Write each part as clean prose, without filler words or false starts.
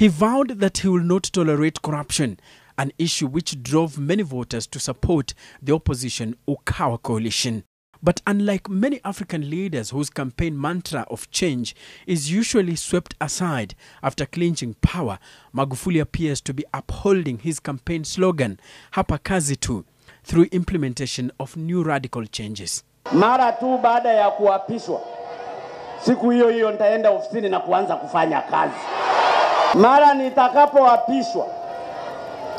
He vowed that he will not tolerate corruption, an issue which drove many voters to support the opposition Ukawa coalition. But unlike many African leaders whose campaign mantra of change is usually swept aside after clinching power, Magufuli appears to be upholding his campaign slogan, Hapa Kazi Tu, through implementation of new radical changes. Mara tu baada ya kuapishwa, siku hiyo hiyo nitaenda ofisini na kuanza kufanya kazi. Mara nitakapoapishwa,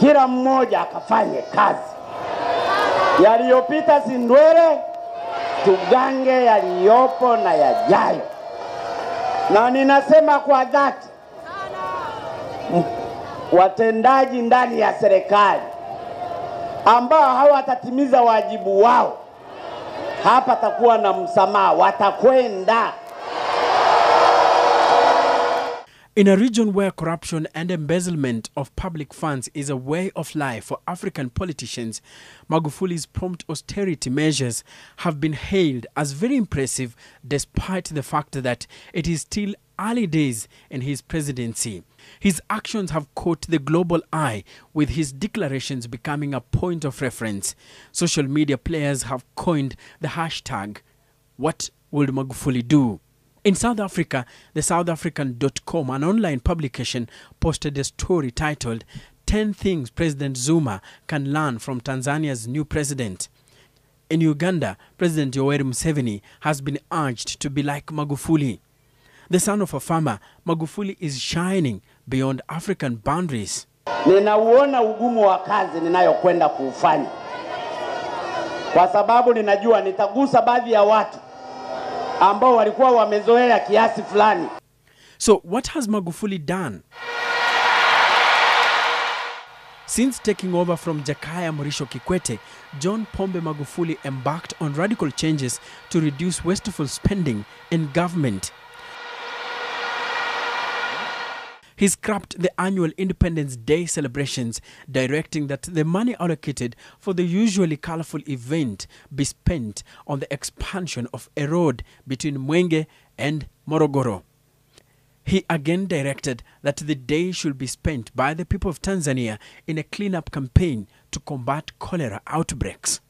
kila mmoja akafanye kazi. Yaliyopita si ndwele, tugange yaliyopo na yajayo. Na ninasema kwa dhati, watendaji ndani ya serikali ambao hawatatimiza wajibu wao, hapa takuwa na msamaha, watakwenda. In a region where corruption and embezzlement of public funds is a way of life for African politicians, Magufuli's prompt austerity measures have been hailed as very impressive despite the fact that it is still early days in his presidency. His actions have caught the global eye, with his declarations becoming a point of reference. Social media players have coined the hashtag, "What would Magufuli do?" In South Africa, the SouthAfrican.com, an online publication, posted a story titled 10 Things President Zuma Can Learn from Tanzania's New President. In Uganda, President Yoweri Museveni has been urged to be like Magufuli. The son of a farmer, Magufuli is shining beyond African boundaries. Ninauona ugumu wa kazi ninayokwenda kufanya, kwa sababu ninajua nitagusa baadhi ya watu ambao walikuwa wamezoea kiasi fulani. So what has Magufuli done? Since taking over from Jakaya Mrisho Kikwete, John Pombe Magufuli embarked on radical changes to reduce wasteful spending in government. He scrapped the annual Independence Day celebrations, directing that the money allocated for the usually colorful event be spent on the expansion of a road between Mwenge and Morogoro. He again directed that the day should be spent by the people of Tanzania in a cleanup campaign to combat cholera outbreaks.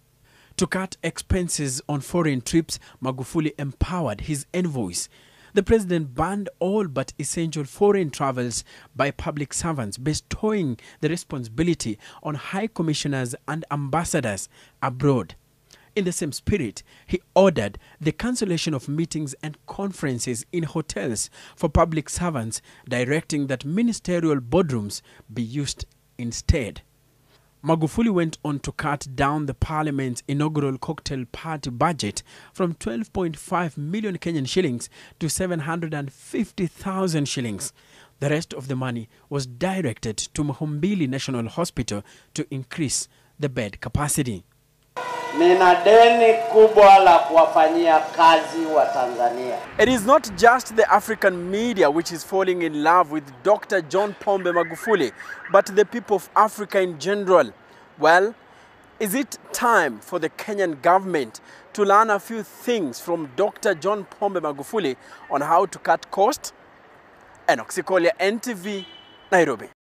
To cut expenses on foreign trips, Magufuli empowered his envoys. The president banned all but essential foreign travels by public servants, bestowing the responsibility on high commissioners and ambassadors abroad. In the same spirit, he ordered the cancellation of meetings and conferences in hotels for public servants, directing that ministerial boardrooms be used instead. Magufuli went on to cut down the parliament's inaugural cocktail party budget from 12.5 million Kenyan shillings to 750,000 shillings. The rest of the money was directed to Muhimbili National Hospital to increase the bed capacity. Nina deni kubwa la kuwafanyia kazi wa Tanzania. It is not just the African media which is falling in love with Dr. John Pombe Magufuli, but the people of Africa in general. Well, is it time for the Kenyan government to learn a few things from Dr. John Pombe Magufuli on how to cut costs? Enoch Sikolia, NTV, Nairobi.